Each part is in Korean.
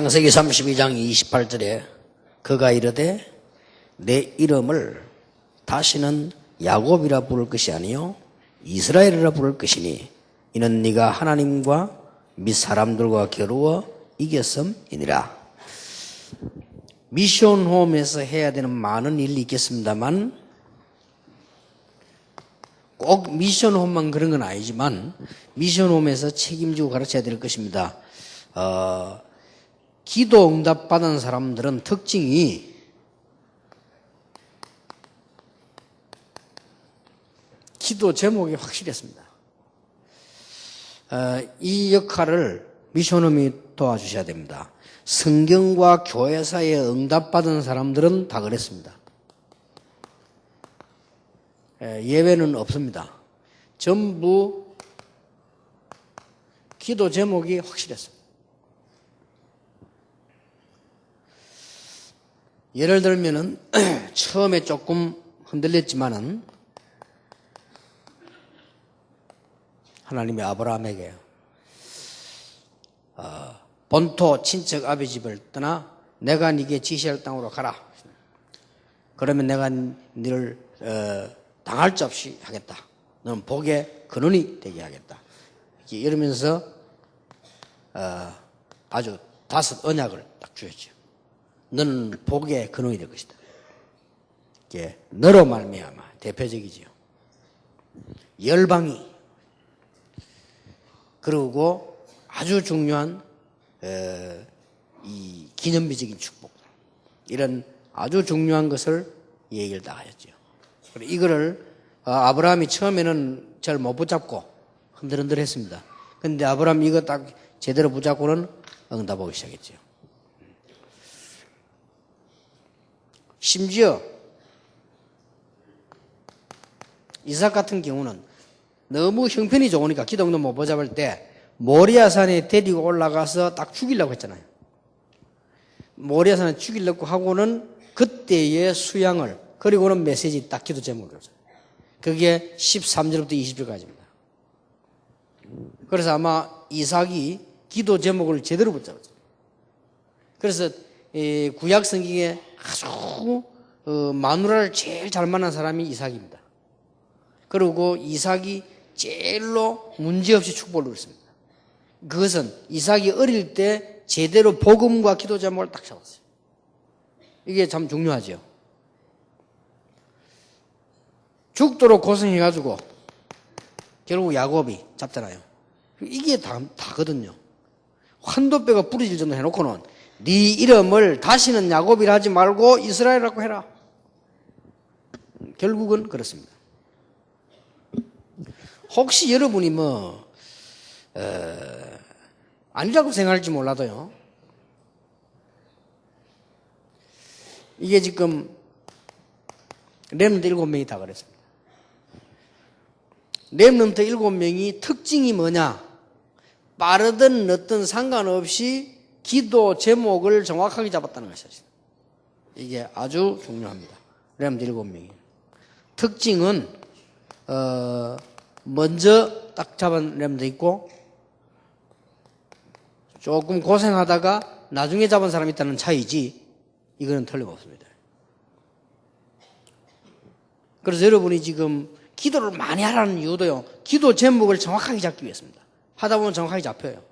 창세기 32장 28절에 그가 이르되 내 이름을 다시는 야곱이라 부를 것이 아니요 이스라엘이라 부를 것이니 이는 네가 하나님과 및 사람들과 겨루어 이겼음이니라. 미션홈에서 해야 되는 많은 일이 있겠습니다만 꼭 미션홈만 그런 건 아니지만 미션홈에서 책임지고 가르쳐야 될 것입니다. 기도 응답 받은 사람들은 특징이 기도 제목이 확실했습니다. 이 역할을 미션홈이 도와주셔야 됩니다. 성경과 교회사에 응답받은 사람들은 다 그랬습니다. 예외는 없습니다. 전부 기도 제목이 확실했습니다. 예를 들면은 처음에 조금 흔들렸지만은 하나님이 아브라함에게 본토 친척 아비 집을 떠나 내가 네게 지시할 땅으로 가라. 그러면 내가 너를 당할 자 없이 하겠다. 너는 복의 근원이 되게 하겠다. 이러면서 아주 5 언약을 딱 주었죠. 너는 복의 근원이 될 것이다. 이게 너로 말미암아 대표적이죠. 열방이 그리고 아주 중요한 이 기념비적인 축복 이런 아주 중요한 것을 얘기를 다 하였죠. 그리고 이거를 아브라함이 처음에는 잘 못 붙잡고 흔들흔들 했습니다. 그런데 아브라함이 이거 딱 제대로 붙잡고는 응답하기 시작했죠. 심지어 이삭 같은 경우는 너무 형편이 좋으니까 기도 응답 못 붙잡을 때 모리아산에 데리고 올라가서 딱 죽이려고 했잖아요. 모리아산에 죽이려고 하고는 그때의 수양을 그리고는 메시지 딱 기도 제목이었어요. 그게 13절부터 20절까지입니다. 그래서 아마 이삭이 기도 제목을 제대로 붙잡았어요. 그래서 구약 성경에 아주 마누라를 제일 잘 만난 사람이 이삭입니다. 그리고 이삭이 제일로 문제없이 축복을 누렸습니다. 그것은 이삭이 어릴 때 제대로 복음과 기도 제목을 딱 잡았어요. 이게 참 중요하죠. 죽도록 고생해가지고 결국 야곱이 잡잖아요. 이게 다거든요. 환도뼈가 부러질 정도 해놓고는 네 이름을 다시는 야곱이라 하지 말고 이스라엘이라고 해라. 결국은 그렇습니다. 혹시 여러분이 아니라고 생각할지 몰라도요. 이게 지금 렘넌트 7명이 다 그랬습니다. 렘넌트 7명이 특징이 뭐냐? 빠르든 늦든 상관없이 기도 제목을 정확하게 잡았다는 것이죠. 이게 아주 중요합니다. 렘넌트 7명이. 특징은 먼저 딱 잡은 렘도 있고 조금 고생하다가 나중에 잡은 사람이 있다는 차이지 이거는 틀림없습니다. 그래서 여러분이 지금 기도를 많이 하라는 이유도요. 기도 제목을 정확하게 잡기 위해서입니다. 하다 보면 정확하게 잡혀요.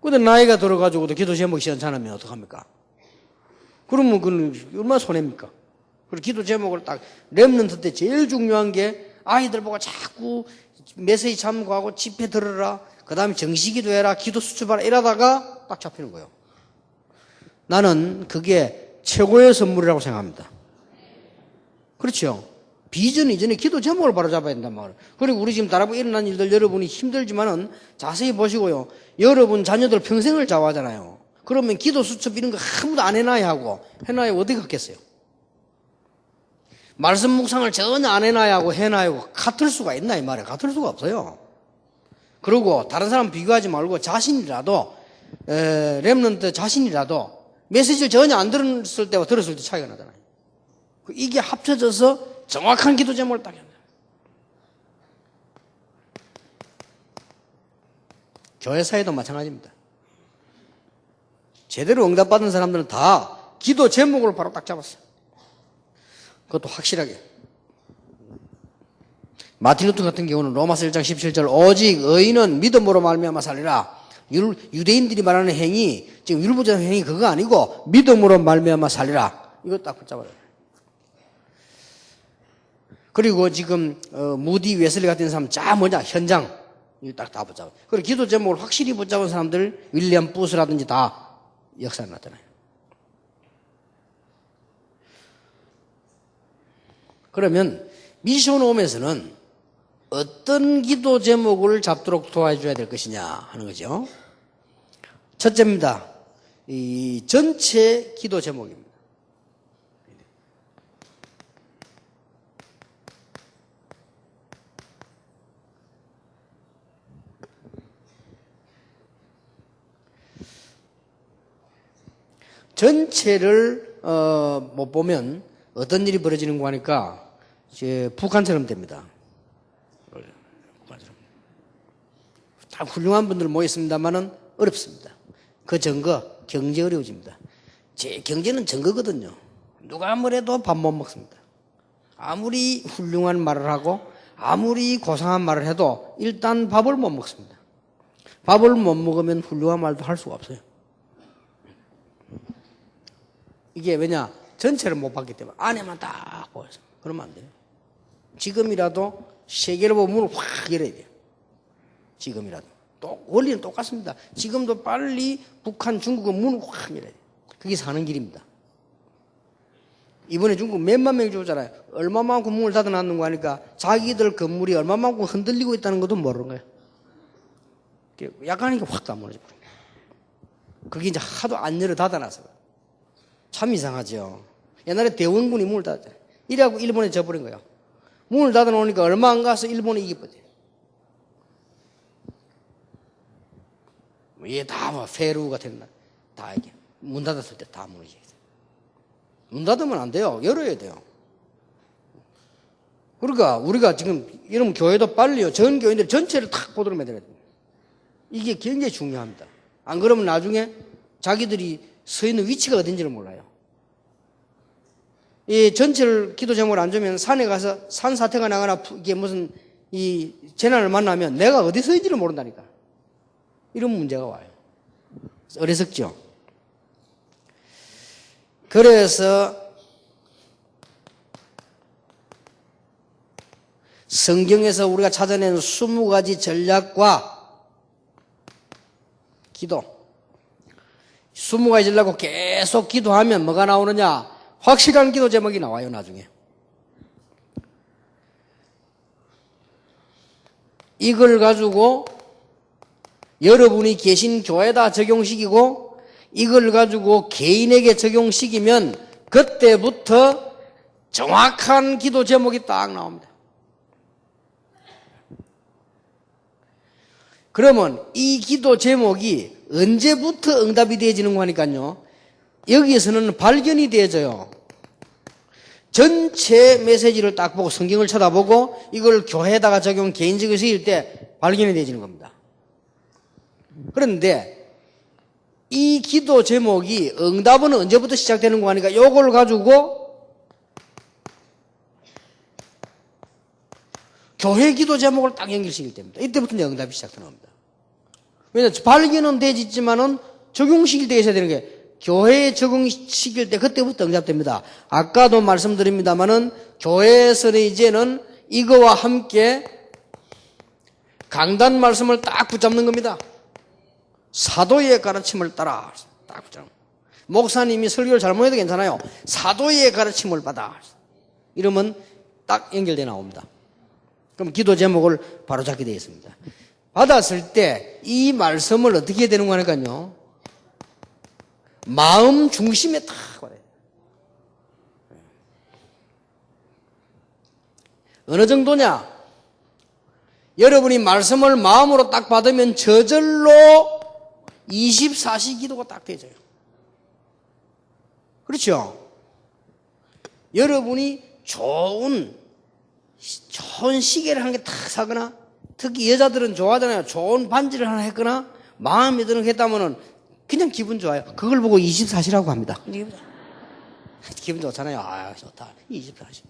근데 나이가 들어가지고도 기도 제목이 시원찮으면 어떡합니까? 그러면 그건 얼마나 손해입니까? 그리고 기도 제목을 딱 렘넌트 때 제일 중요한 게 아이들 보고 자꾸 메시지 참고하고 집회 들으라. 그 다음에 정시기도 해라. 기도 수첩하라. 이러다가 딱 잡히는 거예요. 나는 그게 최고의 선물이라고 생각합니다. 그렇죠? 비전 이전에 기도 제목을 바로 잡아야 된단 말이에요. 그리고 우리 지금 다락방에 일어난 일들 여러분이 힘들지만은 자세히 보시고요. 여러분 자녀들 평생을 좌우하잖아요. 그러면 기도 수첩 이런 거 아무도 안 해놔야 하고 해놔야 어디 갔겠어요? 말씀 묵상을 전혀 안 해놔야 하고 해놔야 하고 같을 수가 있나 이 말이에요. 같을 수가 없어요. 그리고 다른 사람 비교하지 말고 자신이라도 렘넌트 자신이라도 메시지를 전혀 안 들었을 때와 들었을 때 차이가 나잖아요. 이게 합쳐져서 정확한 기도 제목을 딱 해요. 교회 사회도 마찬가지입니다. 제대로 응답받은 사람들은 다 기도 제목을 바로 딱 잡았어요. 그것도 확실하게. 마틴 루터 같은 경우는 로마서 1장 17절 오직 의인은 믿음으로 말미암아 살리라. 유대인들이 말하는 행위, 지금 율법적 행위 그거 아니고 믿음으로 말미암아 살리라. 이거 딱 붙잡아요. 그리고 지금 무디 웨슬리 같은 사람 뭐냐 현장 이거 딱 다 붙잡아. 그리고 기도 제목을 확실히 붙잡은 사람들 윌리엄 부스라든지 다 역사에 나타나요. 그러면 미션 홈에서는 어떤 기도 제목을 잡도록 도와줘야 될 것이냐 하는 거죠. 첫째입니다. 이 전체 기도 제목입니다. 전체를 못 보면 어떤 일이 벌어지는 거 하니까 이제 북한처럼 됩니다. 다 훌륭한 분들 모였습니다만은 어렵습니다. 그 증거 경제 어려워집니다. 제 경제는 증거거든요. 누가 뭐래도 밥 못 먹습니다. 아무리 훌륭한 말을 하고 아무리 고상한 말을 해도 일단 밥을 못 먹습니다. 밥을 못 먹으면 훌륭한 말도 할 수가 없어요. 이게 왜냐? 전체를 못 봤기 때문에 안에만 딱 보여서 그러면 안 돼요. 지금이라도 세계를 보면 문을 확 열어야 돼요. 지금이라도. 원리는 똑같습니다. 지금도 빨리 북한, 중국은 문을 확 열어야 돼요. 그게 사는 길입니다. 이번에 중국 몇만 명이 죽었잖아요. 얼마만큼 문을 닫아놨는 거 하니까 자기들 건물이 얼마만큼 흔들리고 있다는 것도 모르는 거예요. 약간 이게 확 다 무너져 버려요. 그게 이제 하도 안 열어 닫아놔서. 참 이상하죠. 옛날에 대원군이 문을 닫았잖아요. 이래갖고 일본에 져버린 거예요. 문을 닫아놓으니까 얼마 안 가서 일본에 이겨버려요. 이게 다 뭐 페루가 된다. 다 이게 문 닫았을 때 다 무너지게 돼요. 문 닫으면 안 돼요. 열어야 돼요. 그러니까 우리가 지금 이런 교회도 빨리요. 전 교인들 전체를 탁 보도록 만들어야 돼요. 이게 굉장히 중요합니다. 안 그러면 나중에 자기들이 서 있는 위치가 어딘지를 몰라요. 이 전체를 기도 제목을 안 주면 산에 가서 산 사태가 나거나 이게 무슨 이 재난을 만나면 내가 어디 서 있는지를 모른다니까. 이런 문제가 와요. 어리석죠. 그래서 성경에서 우리가 찾아낸 20가지 전략과 기도 20가지 전략고 계속 기도하면 뭐가 나오느냐? 확실한 기도 제목이 나와요, 나중에. 이걸 가지고 여러분이 계신 교회에다 적용시키고 이걸 가지고 개인에게 적용시키면 그때부터 정확한 기도 제목이 딱 나옵니다. 그러면 이 기도 제목이 언제부터 응답이 되어지는 거니까요. 여기에서는 발견이 되어져요. 전체 메시지를 딱 보고 성경을 쳐다보고 이걸 교회에다가 적용 개인적으로 쓰일 때 발견이 되어지는 겁니다. 그런데 이 기도 제목이 응답은 언제부터 시작되는 거 하니까 이걸 가지고 교회 기도 제목을 딱 연결시킬 때입니다. 이때부터 이제 응답이 시작되는 겁니다. 왜냐하면 발견은 되지만은 적용시킬 때 있어야 되는 게 교회에 적용시킬 때 그때부터 응답됩니다. 아까도 말씀드립니다만은 교회에서는 이제는 이거와 함께 강단 말씀을 딱 붙잡는 겁니다. 사도의 가르침을 따라 딱 붙잡는. 목사님이 설교를 잘못해도 괜찮아요. 사도의 가르침을 받아. 이러면 딱 연결돼 나옵니다. 그럼 기도 제목을 바로 잡게 되어 있습니다. 받았을 때 이 말씀을 어떻게 해야 되는 거니까요. 마음 중심에 딱 와요. 어느 정도냐? 여러분이 말씀을 마음으로 딱 받으면 저절로 24시 기도가 딱 되져요. 그렇죠? 여러분이 좋은 시계를 한 개 탁 사거나 특히 여자들은 좋아하잖아요. 좋은 반지를 하나 했거나 마음에 드는 게 했다면은 그냥 기분 좋아요. 그걸 보고 24시라고 합니다. 기분 좋잖아요. 아, 좋다. 24시.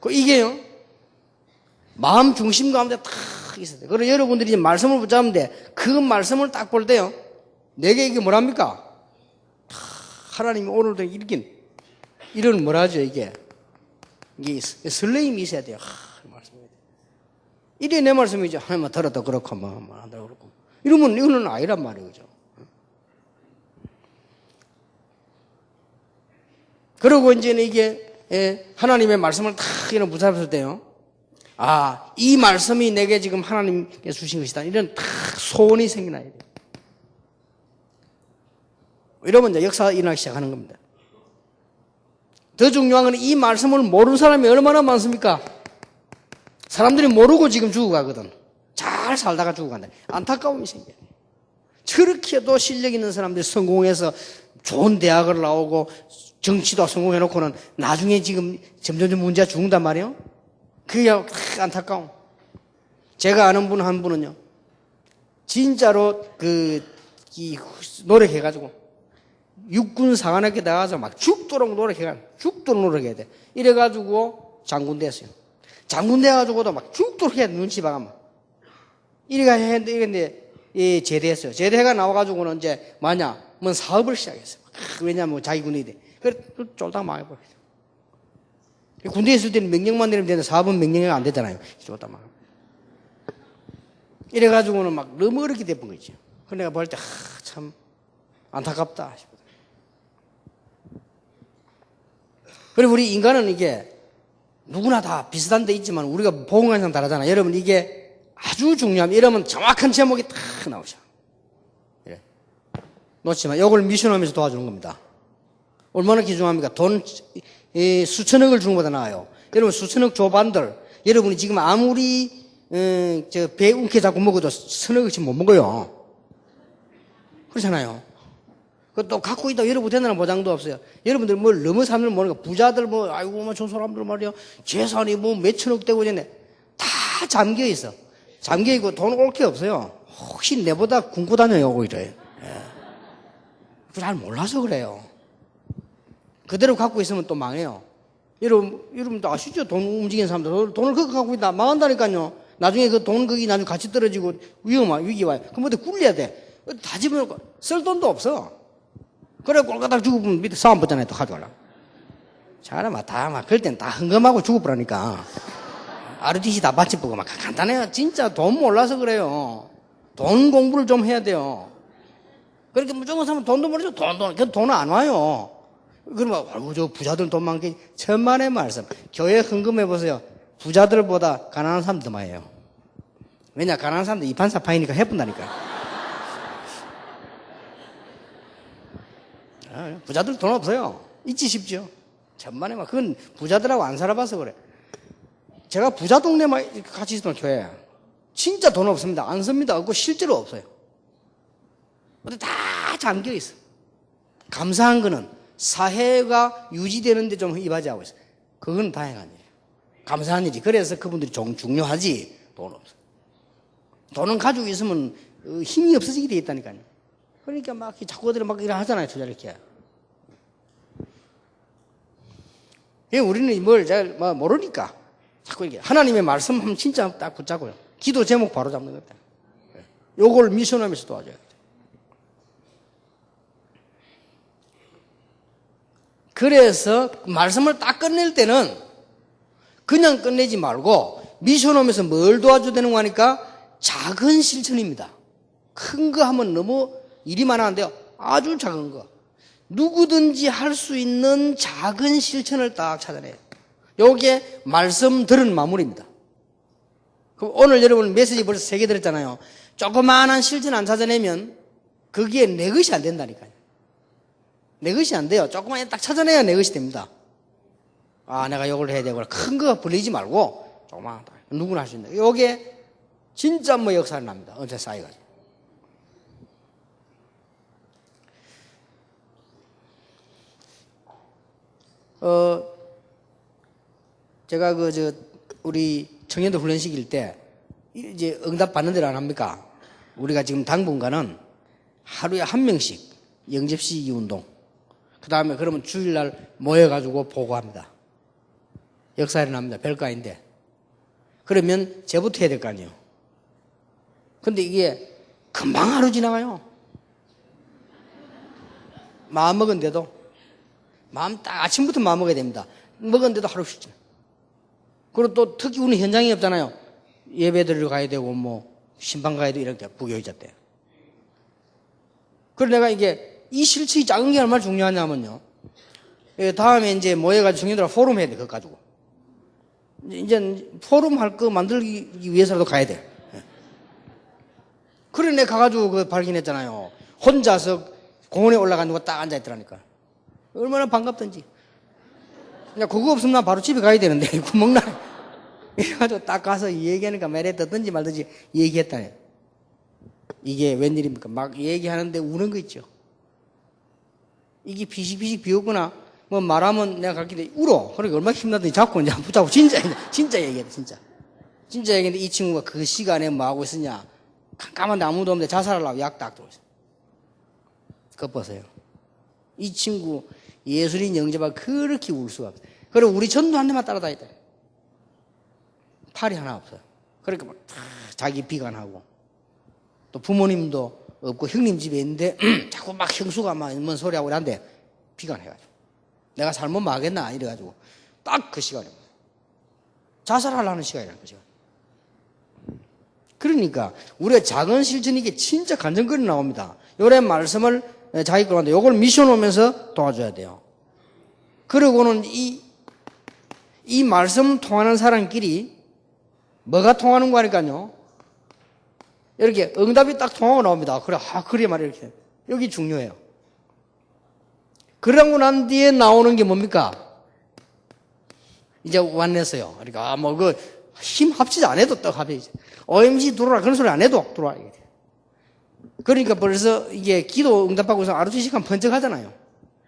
이게요, 마음 중심 가운데 탁 있어야 돼. 그리고 여러분들이 이제 말씀을 붙잡으면 돼. 그 말씀을 딱 볼 때요, 내게 이게 뭐랍니까? 하나님이 오늘도 이렇게, 이런 뭐라죠, 이게 설레임이 있어야 돼요. 이래 내 말씀이죠. 하나님 들어도 그렇고, 안 들어도 그렇고. 이러면 이거는 아니란 말이에요. 그죠? 그리고 이제는 이게, 하나님의 말씀을 탁 이런 붙잡았을 때요, 아, 이 말씀이 내게 지금 하나님께 주신 것이다. 이런 탁 소원이 생겨나야 돼요. 이러면 이제 역사가 일어나기 시작하는 겁니다. 더 중요한 건 이 말씀을 모르는 사람이 얼마나 많습니까? 사람들이 모르고 지금 죽어가거든. 잘 살다가 죽어간다. 안타까움이 생겨요. 저렇게도 실력 있는 사람들이 성공해서 좋은 대학을 나오고 정치도 성공해놓고는 나중에 지금 점점 문제가 죽는단 말이에요. 그게 안타까움. 제가 아는 분 한 분은요, 진짜로 노력해가지고 육군 사관학교 나가서 막 죽도록 노력해야 돼. 이래가지고 장군 됐어요. 장군 돼가지고도 막 죽도록 해야 돼. 눈치 봐가면. 이랬는데, 제대했어요. 제대가 나와가지고는 이제, 뭔 사업을 시작했어요. 왜냐면 자기 군인이 돼. 그래, 쫄딱 망해버렸어요. 군대에 있을 때는 명령만 내리면 되는데 사업은 명령이 안 되잖아요. 쫄딱 망해. 이래가지고는 막 너무 어렵게 돼본 거죠. 그래서 내가 볼 때, 참, 안타깝다 싶어요. 그리고 우리 인간은 이게, 누구나 다 비슷한 데 있지만 우리가 보험관상 다르잖아요. 여러분 이게 아주 중요합니다. 이러면 정확한 제목이 탁 나오죠. 예. 놓치지만 이걸 미션하면서 도와주는 겁니다. 얼마나 귀중합니까? 돈 수천억을 주는 것보다 나아요. 여러분 수천억 조반들, 여러분이 지금 아무리 배 움켜 잡고 먹어도 천억씩 못 먹어요. 그렇잖아요. 그것도 갖고 있다고 여러분 된다는 보장도 없어요. 여러분들 뭘 너무 사람들 모르니까 부자들 아이고 저 사람들 말이야 재산이 몇천억 되고 있는데 다 잠겨 있어. 잠겨 있고 돈 올 게 없어요. 혹시 내보다 굶고 다녀요 오히려. 예. 잘 몰라서 그래요. 그대로 갖고 있으면 또 망해요. 여러분도 아시죠? 돈 움직이는 사람들 돈을 그렇게 갖고 있다 망한다니까요. 나중에 그 돈 거기 나중에 같이 떨어지고 위기 와요. 그럼 어디 굴려야 돼. 다 집어넣고 쓸 돈도 없어. 그래, 꼴까닥 죽어보면 밑에 싸움 붙잖아요, 또 가져가려고. 사람아, 그럴 땐 다 흥금하고 죽어버리니까. ROTC 다 받쳐보고 막 간단해요. 진짜 돈 몰라서 그래요. 돈 공부를 좀 해야 돼요. 그렇게 무조건 사면 돈도 모르죠. 돈은 안 와요. 그러면, 아이고, 저 부자들 돈 많게, 천만의 말씀. 교회 흥금해보세요. 부자들보다 가난한 사람들 더 많이 해요. 왜냐, 가난한 사람들 이판사파이니까 해본다니까. 부자들 돈 없어요. 있지 싶죠. 천만에 막 그건 부자들하고 안 살아봐서 그래. 제가 부자 동네만 같이 있었던 교회야. 진짜 돈 없습니다. 안 씁니다. 없고 실제로 없어요. 근데 다 잠겨 있어. 감사한 거는 사회가 유지되는데 좀 이바지하고 있어. 그건 다행한 일이에요. 감사한 일이. 그래서 그분들이 중요하지. 돈 없어. 돈은 가지고 있으면 힘이 없어지게 돼 있다니까요. 그러니까 막 자꾸 어디를 막 일을 하잖아요, 투자를 이렇게. 우리는 뭘 잘 모르니까 자꾸 이렇게 하나님의 말씀 하면 진짜 딱 붙잡고요. 기도 제목 바로 잡는 겁니다. 요걸 미션하면서 도와줘야 돼요. 그래서 말씀을 딱 끝낼 때는 그냥 끝내지 말고 미션하면서 뭘 도와줘야 되는 거 하니까 작은 실천입니다. 큰 거 하면 너무 일이 많았는데요. 아주 작은 거. 누구든지 할 수 있는 작은 실천을 딱 찾아내요. 요게 말씀 들은 마무리입니다. 그럼 오늘 여러분 메시지 벌써 3개 들었잖아요. 조그마한 실천 안 찾아내면 거기에 내 것이 안 된다니까요. 내 것이 안 돼요. 조그만 딱 찾아내야 내 것이 됩니다. 아, 내가 요걸 해야 되구나. 큰 거 벌리지 말고 조그만 누구나 할 수 있는. 요게 진짜 역사를 납니다. 어제 쌓여가지고. 제가 우리 청년들 훈련시킬 때, 이제 응답 받는 대로 안 합니까? 우리가 지금 당분간은 하루에 한 명씩 영접시기 운동, 그 다음에 그러면 주일날 모여가지고 보고합니다. 역사 일어납니다. 별거 아닌데. 그러면 제부터 해야 될 거 아니에요. 근데 이게 금방 하루 지나가요. 마음 먹은데도, 마음 딱 아침부터 마음 먹어야 됩니다. 먹었는데도 하루씩 지나. 그리고 또 특히 우리는 현장이 없잖아요. 예배 드리러 가야 되고, 뭐, 신방 가야 되고, 이렇게 부교의자 때. 그래서 내가 이게, 이 실측이 작은 게 얼마나 중요하냐면요. 다음에 이제 모여가지고 청년들 포럼 해야 돼, 그거 가지고. 이제 포럼 할 거 만들기 위해서라도 가야 돼. 그래, 내가 가가지고 그 발견했잖아요. 혼자서 공원에 올라가는 거 딱 앉아있더라니까. 얼마나 반갑던지. 그냥 그거 없으면 나 바로 집에 가야 되는데, 구멍나. 이래가지고 딱 가서 얘기하니까 말에 듣든지 말든지 얘기했다네. 이게 웬일입니까? 막 얘기하는데 우는 거 있죠. 이게 비식비식 비웃거나, 뭐 말하면 내가 갈길래 울어. 그러니까 얼마나 힘나더니 자꾸 이제 붙잡고 진짜 얘기했다, 진짜. 진짜 얘기했는데 이 친구가 그 시간에 뭐 하고 있었냐. 깜깜한데 아무도 없는데 자살하려고 약 딱 들어있어. 그거 보세요. 이 친구 예술인 영접하고 그렇게 울 수가 없어요. 그리고 우리 전도 한 대만 따라다녔다. 팔이 하나 없어요. 그러니까 막 자기 비관하고 또 부모님도 없고 형님 집에 있는데 자꾸 막 형수가 막 뭔 소리하고 이러는데 비관해가지고 내가 잘못 막겠나 이래가지고 딱 그 시간에 자살하려는 시간이라는 거죠. 그러니까 우리가 작은 실천이 이게 진짜 간증거리 나옵니다. 요래 말씀을 자기 거한테 요걸 미션 오면서 도와줘야 돼요. 그러고는 이 말씀 통하는 사람끼리 뭐가 통하는 거니까요. 이렇게 응답이 딱 통하고 나옵니다. 그래, 그래 말이야, 이렇게. 여기 중요해요. 그러고 난 뒤에 나오는 게 뭡니까? 이제 완냈어요. 그러니까, 힘 합치지 안 해도 떡 합치지. OMG 들어라. 그런 소리 안 해도 들어와. 그러니까 벌써 이게 기도 응답하고서 하루 2시간 번쩍 하잖아요.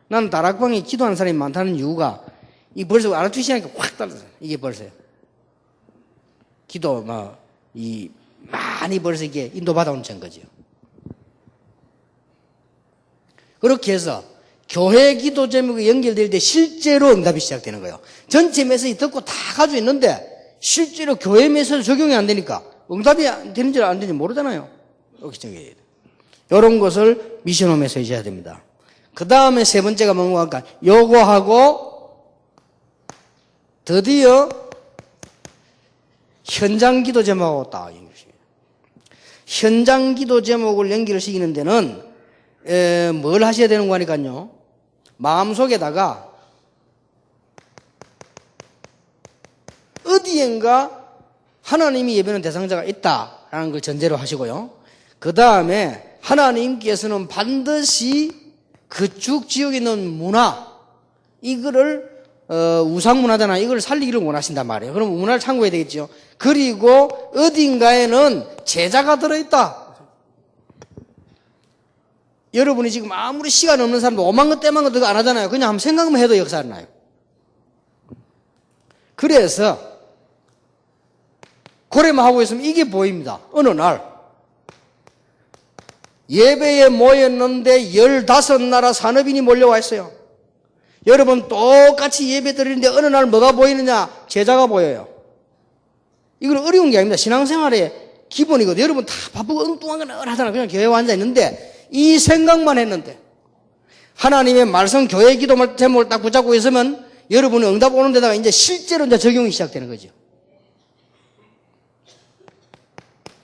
나는 다락방에 기도하는 사람이 많다는 이유가 이 벌써 하루 2시간이 확 떨어져요. 이게 벌써요. 기도, 많이 벌써 이게 인도받아온 증거지요. 그렇게 해서 교회 기도 제목이 연결될 때 실제로 응답이 시작되는 거예요. 전체 메시지 듣고 다 가지고 있는데 실제로 교회 메시지 적용이 안 되니까 응답이 되는지 안 되는지 모르잖아요. 이렇게 정해야 돼요. 이런 것을 미션홈 메시지 해야 됩니다. 그 다음에 세 번째가 뭔가 할까? 요거하고 드디어 현장 기도 제목하고 딱 연결시켜요. 현장 기도 제목을 연결시키는 데는 뭘 하셔야 되는 거니까요. 마음속에다가 어디엔가 하나님이 예배하는 대상자가 있다라는 걸 전제로 하시고요. 그 다음에 하나님께서는 반드시 그쪽 지역에 있는 문화, 이거를 우상문화잖아. 이걸 살리기를 원하신단 말이에요. 그럼 문화를 참고해야 되겠죠. 그리고 어딘가에는 제자가 들어있다. 여러분이 지금 아무리 시간 없는 사람도 오만 것 때만 것 안 하잖아요. 그냥 한번 생각만 해도 역사가 나요. 그래서 고래만 하고 있으면 이게 보입니다. 어느 날 예배에 모였는데 15나라 산업인이 몰려와 있어요. 여러분 똑같이 예배 드리는데 어느 날 뭐가 보이느냐? 제자가 보여요. 이건 어려운 게 아닙니다. 신앙생활의 기본이거든요. 여러분 다 바쁘고 엉뚱한 건 하잖아요. 그냥 교회에 앉아 있는데 이 생각만 했는데 하나님의 말씀 교회 기도 제목을 딱 붙잡고 있으면 여러분이 응답 오는 데다가 이제 실제로 이제 적용이 시작되는 거죠.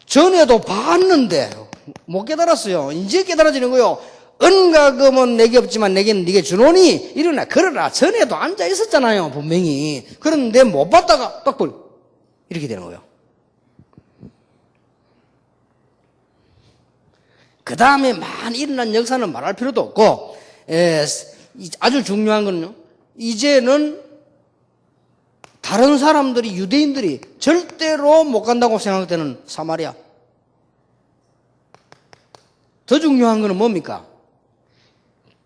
전에도 봤는데 못 깨달았어요. 이제 깨달아지는 거예요. 은가금은 내게 없지만 내게는 네게 주노니 이러나 그러나 전에도 앉아 있었잖아요. 분명히. 그런데 못 봤다가 딱 이렇게 되는 거예요. 그 다음에 많이 일어난 역사는 말할 필요도 없고 아주 중요한 거는요. 이제는 다른 사람들이 유대인들이 절대로 못 간다고 생각되는 사마리아. 더 중요한 거는 뭡니까?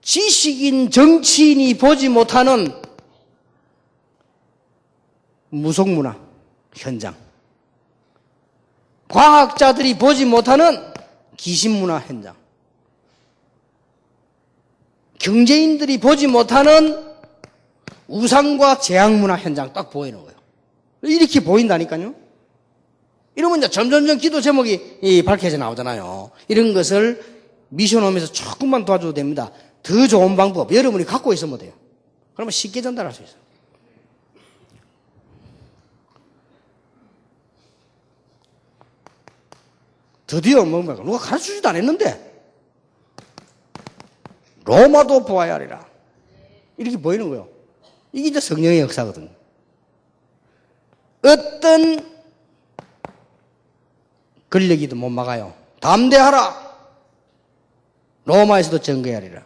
지식인 정치인이 보지 못하는 무속문화 현장. 과학자들이 보지 못하는 기신문화 현장. 경제인들이 보지 못하는 우상과 재앙문화 현장 딱 보이는 거예요. 이렇게 보인다니까요. 이러면 이제 점점점 기도 제목이 밝혀져 나오잖아요. 이런 것을 미션홈에서 조금만 도와줘도 됩니다. 더 좋은 방법 여러분이 갖고 있으면 돼요. 그러면 쉽게 전달할 수 있어요. 드디어 뭔가 누가 가르쳐주지도 않았는데 로마도 보아야 하리라. 이렇게 보이는 거예요. 이게 이제 성령의 역사거든요. 어떤 권력이도 못 막아요. 담대하라. 로마에서도 전개하리라.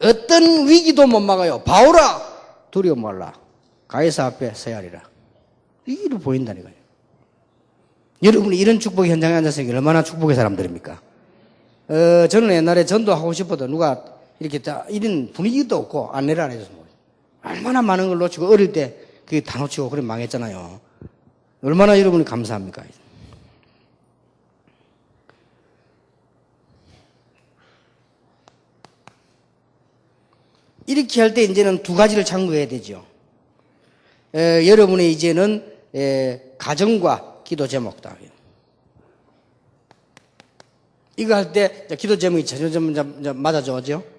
어떤 위기도 못 막아요. 바오라. 두려워 말라. 가이사 앞에 서야 하리라. 이게 보인다니까요. 여러분이 이런 축복의 현장에 앉아서 얼마나 축복의 사람들입니까? 저는 옛날에 전도하고 싶어도 누가 이렇게 이런 분위기도 없고 안내를 안 해줘서 얼마나 많은 걸 놓치고 어릴 때 그게 다 놓치고 그래 망했잖아요. 얼마나 여러분이 감사합니까? 이렇게 할 때 이제는 두 가지를 참고해야 되죠. 여러분의 이제는 가정과 기도 제목다. 이거 할 때 기도 제목이 점점 맞아져죠.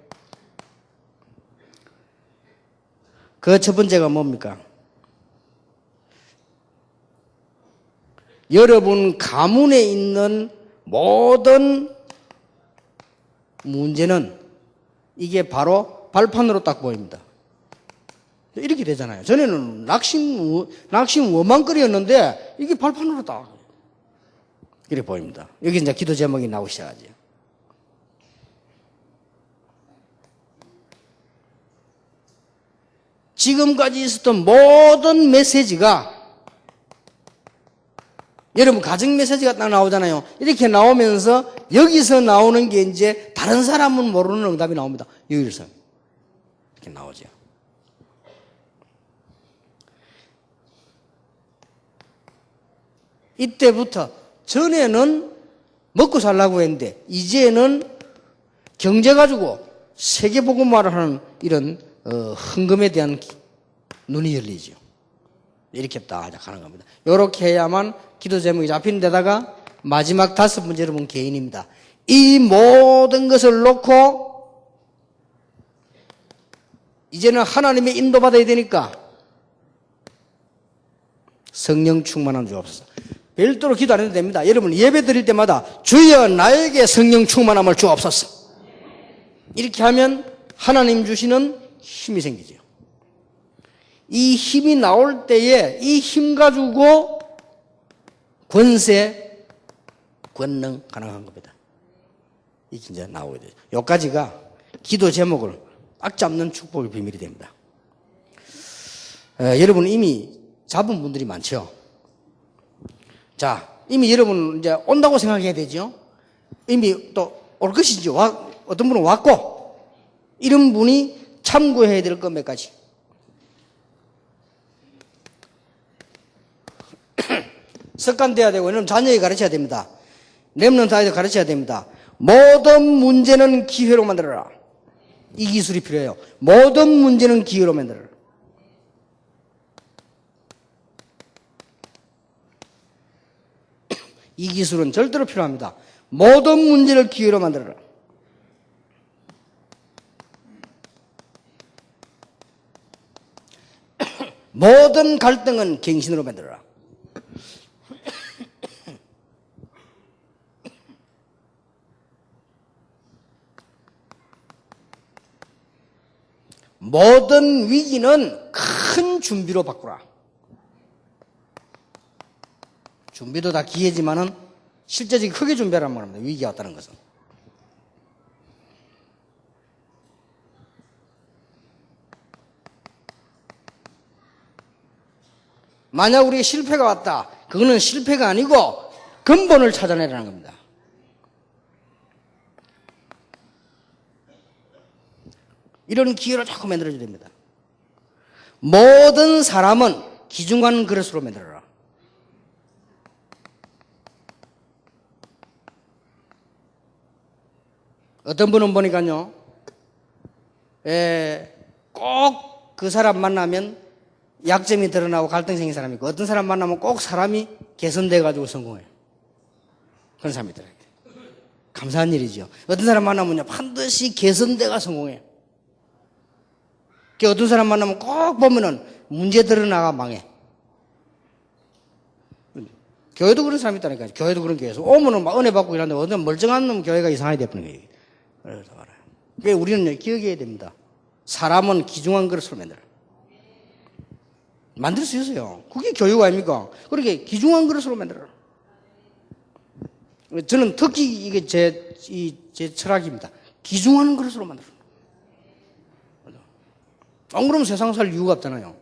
그 첫 번째가 뭡니까? 여러분 가문에 있는 모든 문제는 이게 바로 발판으로 딱 보입니다. 이렇게 되잖아요. 전에는 낙심 원망거리였는데 이게 발판으로 딱 이렇게 보입니다. 여기 이제 기도 제목이 나오기 시작하죠. 지금까지 있었던 모든 메시지가 여러분 가정 메시지가 딱 나오잖아요. 이렇게 나오면서 여기서 나오는 게 이제 다른 사람은 모르는 응답이 나옵니다. 여기서 이렇게 나오죠. 이때부터 전에는 먹고 살라고 했는데 이제는 경제 가지고 세계복음화를 하는 이런 헌금에 대한 눈이 열리죠. 이렇게 딱 가는 겁니다. 이렇게 해야만 기도 제목이 잡히는 데다가 마지막 다섯 번째 여러분 개인입니다. 이 모든 것을 놓고 이제는 하나님의 인도받아야 되니까 성령 충만함 주옵소서. 별도로 기도 안 해도 됩니다. 여러분 예배 드릴 때마다 주여 나에게 성령 충만함을 주옵소서. 이렇게 하면 하나님 주시는 힘이 생기죠. 이 힘이 나올 때에 이 힘 가지고 권세, 권능 가능한 겁니다. 이게 이제 나오게 되죠. 여기까지가 기도 제목을 딱 잡는 축복의 비밀이 됩니다. 여러분 이미 잡은 분들이 많죠. 자, 이미 여러분 이제 온다고 생각해야 되죠. 이미 또 올 것이죠. 어떤 분은 왔고 이런 분이 참고해야 될 것 몇 가지. 습관돼야 되고 이런 자녀에게 가르쳐야 됩니다. 렘넌트 아이들 가르쳐야 됩니다. 모든 문제는 기회로 만들어라. 이 기술이 필요해요. 모든 문제는 기회로 만들어라. 이 기술은 절대로 필요합니다. 모든 문제를 기회로 만들어라. 모든 갈등은 갱신으로 만들어라. 모든 위기는 큰 준비로 바꾸라. 준비도 다 기회지만은 실제적인 크게 준비하라는 말입니다. 위기가 왔다는 것은. 만약 우리에게 실패가 왔다. 그거는 실패가 아니고 근본을 찾아내라는 겁니다. 이런 기회를 자꾸 만들어줘야 됩니다. 모든 사람은 기중한 그릇으로 만들어라. 어떤 분은 보니까요, 꼭 그 사람 만나면 약점이 드러나고 갈등이 생긴 사람이 있고, 어떤 사람 만나면 꼭 사람이 개선돼가지고 성공해요. 그런 사람이 있더라고요. 감사한 일이죠. 어떤 사람 만나면요, 반드시 개선돼가 성공해요. 어떤 사람 만나면 꼭 보면은 문제 드러나가 망해. 교회도 그런 사람이 있다니까요. 교회도 그런 교회에서 오면은 막 은혜 받고 이러는데 어떤 멀쩡한 놈 교회가 이상하게 되는 거예요. 그래서 알아요. 그러니까 우리는 기억해야 됩니다. 사람은 귀중한 그릇으로 만들 수 있어요. 그게 교육 아닙니까? 그렇게 귀중한 그릇으로 만들어라. 저는 특히 이게 제 철학입니다. 귀중한 그릇으로 만들어라. 안 그러면 세상 살 이유가 없잖아요.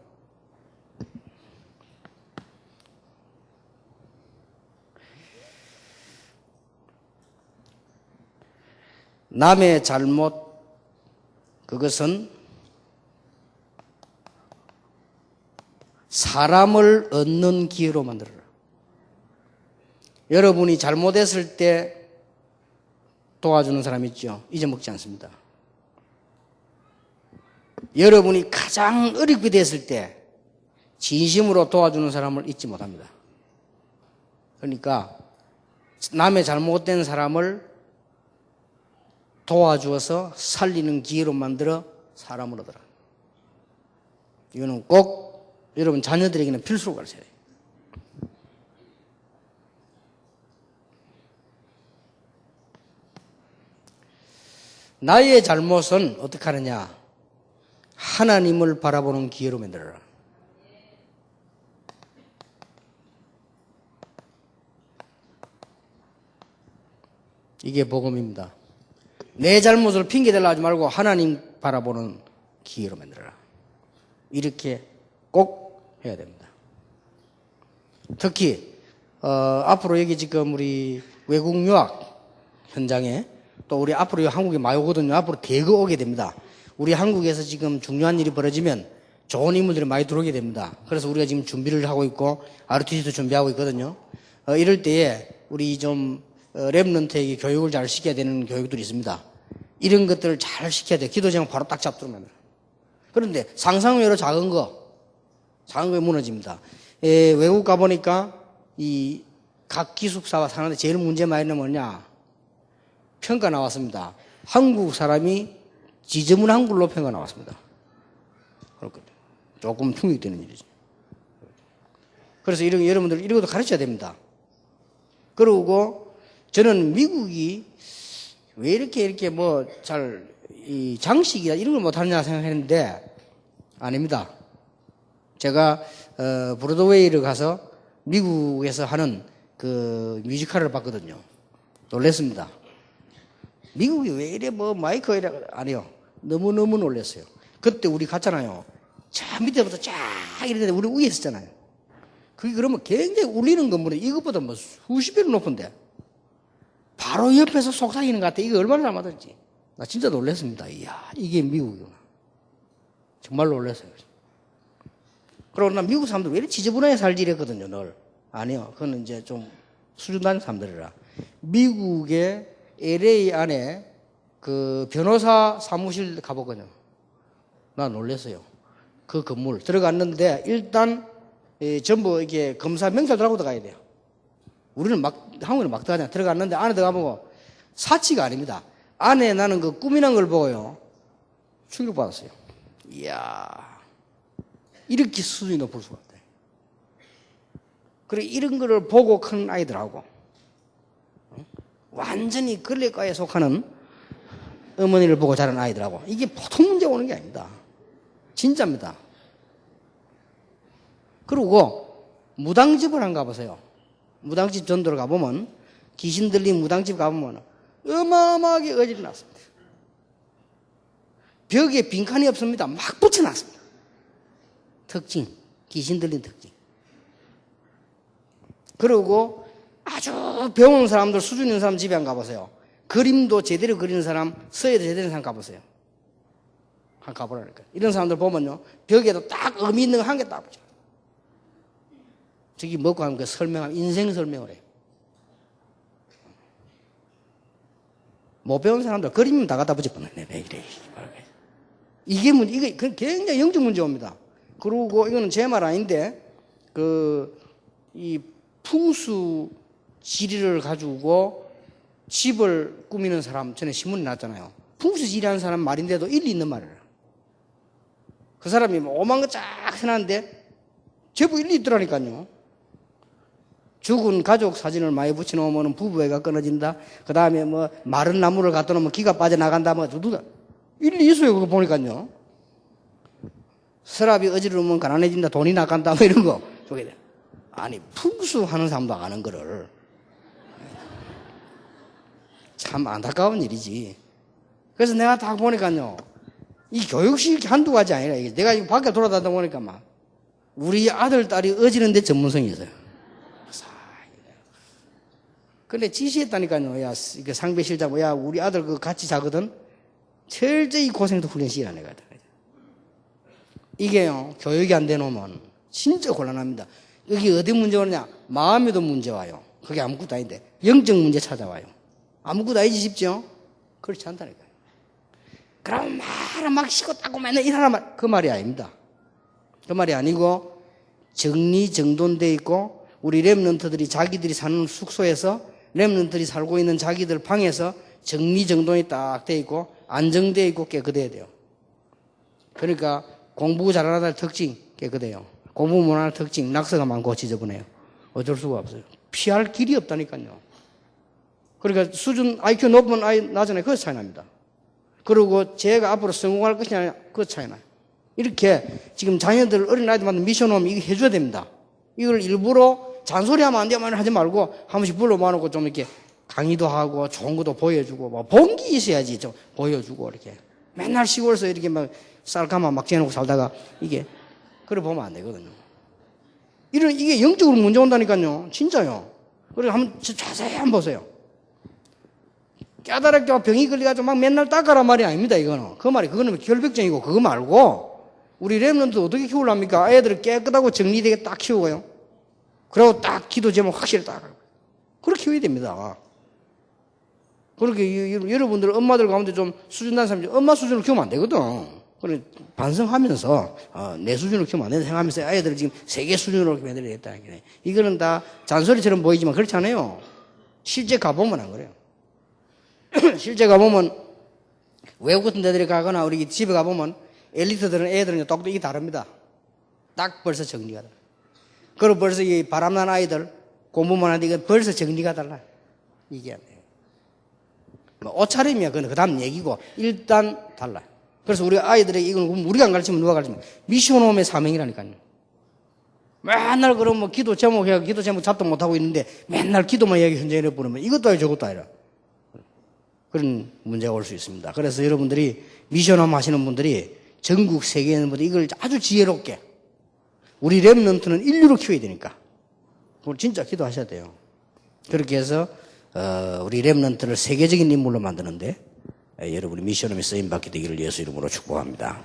남의 잘못, 그것은 사람을 얻는 기회로 만들어라. 여러분이 잘못했을 때 도와주는 사람 있죠? 잊어먹지 않습니다. 여러분이 가장 어렵게 됐을 때 진심으로 도와주는 사람을 잊지 못합니다. 그러니까 남의 잘못된 사람을 도와주어서 살리는 기회로 만들어 사람을 얻어라. 이거는 꼭 여러분 자녀들에게는 필수로 가르쳐야 돼요. 나의 잘못은 어떻게 하느냐? 하나님을 바라보는 기회로 만들어라. 이게 복음입니다. 내 잘못을 핑계대려 하지 말고 하나님 바라보는 기회로 만들어라. 이렇게 꼭 해야 됩니다. 특히 앞으로 여기 지금 우리 외국 유학 현장에 또 우리 앞으로 한국에 많이 오거든요. 앞으로 대거 오게 됩니다. 우리 한국에서 지금 중요한 일이 벌어지면 좋은 인물들이 많이 들어오게 됩니다. 그래서 우리가 지금 준비를 하고 있고 ROTC도 준비하고 있거든요. 이럴 때에 우리 좀 랩런트에게 교육을 잘 시켜야 되는 교육들이 있습니다. 이런 것들을 잘 시켜야 돼요. 기도 제목 바로 딱 잡도록 만들어요. 그런데 상상외로 작은 거에 무너집니다. 외국 가보니까 이 각 기숙사와 사는데 제일 문제 많이 있는 뭐냐? 평가 나왔습니다. 한국 사람이 지저분한 걸로 평가 나왔습니다. 그렇거든요. 조금 충격되는 일이죠. 그래서 여러분들 이런 것도 가르쳐야 됩니다. 그리고 저는 미국이 왜 이렇게 뭐 이 장식이나 이런 걸 못하느냐 생각했는데 아닙니다. 제가 브로드웨이를 가서 미국에서 하는 그 뮤지컬을 봤거든요. 놀랬습니다. 미국이 왜 이래 뭐 마이크가 이래 안 해요. 너무너무 놀랐어요. 그때 우리 갔잖아요. 저 밑에부터 쫙 이랬는데 우리 위에 있었잖아요. 그게 그러면 굉장히 울리는 건물이 이것보다 뭐 수십 배로 높은데 바로 옆에서 속삭이는 것 같아. 이거 얼마나 잘맞았지. 나 진짜 놀랐습니다. 이야, 이게 미국이구나. 정말 놀랐어요. 그러고 나 미국 사람들 왜 이렇게 지저분하게 살지 이랬거든요, 늘. 아니요. 그건 이제 좀 수준 낮은 사람들이라. 미국의 LA 안에 그 변호사 사무실 가보거든요. 나 놀랐어요. 그 건물 들어갔는데 일단 전부 이게 검사 명찰 들어가고 들어가야 돼요. 우리는 한국에는 막 들어가잖아요. 들어갔는데 안에 들어가보고 사치가 아닙니다. 안에 나는 그 꾸미는 걸 보고요. 충격받았어요. 이야, 이렇게 수준이 높을 수가 없다. 그래, 이런 거를 보고 큰 아이들하고, 완전히 걸레과에 속하는 어머니를 보고 자란 아이들하고, 이게 보통 문제 오는 게 아닙니다. 진짜입니다. 그리고 무당집을 한 가보세요. 무당집 전도를 가보면, 귀신 들린 무당집 가보면 어마어마하게 어지러 났습니다. 벽에 빈칸이 없습니다. 막 붙여놨습니다. 특징, 귀신 들린 특징. 그리고 아주 배운 사람들, 수준 있는 사람 집에 한 가보세요. 그림도 제대로 그리는 사람, 서예도 제대로 하는 사람 가보세요. 한 가보라니까. 이런 사람들 보면요, 벽에도 딱 의미 있는 거 한 개 딱 붙여. 저기 먹고 하면 그 설명하면 인생 설명을 해요. 못 배운 사람들 그림은 다 갖다 붙여 보내. 왜 이래. 이게 굉장히 영적 문제입니다. 그리고 이거는 제 말 아닌데, 이 풍수 지리를 가지고 집을 꾸미는 사람, 전에 신문이 났잖아요. 풍수 지리하는 사람 말인데도 일리 있는 말을 해요. 그 사람이 오만 거 쫙 해놨는데, 제법 일리 있더라니까요. 죽은 가족 사진을 많이 붙여놓으면 부부애가 끊어진다. 그 다음에 뭐 마른 나무를 갖다 놓으면 기가 빠져나간다. 뭐 두두다. 일리 있어요. 그거 보니까요. 서랍이 어지르면 가난해진다. 돈이 나간다. 뭐 이런 거. 아니, 풍수하는 사람도 아는 거를. 참 안타까운 일이지. 그래서 내가 딱 보니까요. 이 교육식 한두 가지 아니라, 이게 내가 밖에 돌아다니다 보니까 막, 우리 아들, 딸이 어지는데 전문성이 있어요. 근데 지시했다니까요. 야, 이게 상배실장, 야, 우리 아들 같이 자거든? 철저히 고생도 훈련시키라, 내가. 이게요, 교육이 안 되놓으면 진짜 곤란합니다. 여기 어디 문제가 오느냐? 마음에도 문제 와요. 그게 아무것도 아닌데. 영적 문제 찾아와요. 아무것도 아니지 싶죠? 그렇지 않다니까요. 그럼 막 쉬고 닦고 맨날 일하라 말, 그 말이 아닙니다. 그 말이 아니고, 정리정돈돼 있고, 우리 렘넌트들이 자기들이 사는 숙소에서 렘넌트들이 살고 있는 자기들 방에서 정리정돈이 딱 돼 있고 안정돼 있고 깨끗해야 돼요. 그러니까 공부 잘하는 아들 특징 깨끗해요. 공부 못하는 특징 낙서가 많고 지저분해요. 어쩔 수가 없어요. 피할 길이 없다니까요. 그러니까 수준 IQ 높은 아이 낮은 그 차이 납니다. 그리고 제가 앞으로 성공할 것이냐 그 차이 나요. 이렇게 지금 자녀들 어린아이들한테 미션 오면 이거 해줘야 됩니다. 이걸 일부러 잔소리하면 안 되면 하지 말고 한 번씩 불러 모아놓고 좀 이렇게 강의도 하고 좋은 것도 보여주고 뭐 본기 있어야지 좀 보여주고 이렇게 맨날 시골에서 이렇게 막 쌀가마 막 재놓고 살다가 이게 그래 보면 안 되거든요. 이게 영적으로 문제 온다니까요. 진짜요. 그래서 한번 자세히 한번 보세요. 깨달았게 병이 걸려가지고 막 맨날 닦아라 말이 아닙니다. 이거는 그거는 결벽증이고 그거 말고 우리 렘넌트 어떻게 키우려합니까? 애들을 깨끗하고 정리되게 딱 키우고요. 그리고 딱 기도 제목 확실히 딱. 그렇게 키워야 됩니다. 그렇게 여러분들 엄마들 가운데 좀 수준 난 사람이 엄마 수준으로 키우면 안 되거든. 그래 반성하면서 내 수준으로 키우면 안 된다 생각하면서 아이들을 지금 세계 수준으로 만들어야겠다는 게 이거는 다 잔소리처럼 보이지만 그렇지 않아요. 실제 가보면 안 그래요. 실제 가보면 외국 같은 데들이 가거나 우리 집에 가보면 엘리트들은 애들은 똑똑히 다릅니다. 딱 벌써 정리가 달라. 그리고 벌써 이 바람난 아이들 공부만 하는데 이건 벌써 정리가 달라. 이게 안 돼요. 뭐 옷차림이야. 그건 그 다음 얘기고 일단 달라요. 그래서 우리 아이들에게 이건 우리가 안 가르치면 누가 가르치면 미션홈의 사명이라니까요. 맨날 그럼 뭐 기도 제목 해야 기도 제목 잡도 못하고 있는데 맨날 기도만 이야기 현장에 보내면 이것도 아니고 저것도 아니라 그런 문제가 올 수 있습니다. 그래서 여러분들이 미션홈 하시는 분들이 전국 세계에 있는 분들이 이걸 아주 지혜롭게 우리 렘넌트는 인류로 키워야 되니까 그걸 진짜 기도하셔야 돼요. 그렇게 해서 우리 렘넌트를 세계적인 인물로 만드는데 여러분이 미션홈에 쓰임받게 되기를 예수 이름으로 축복합니다.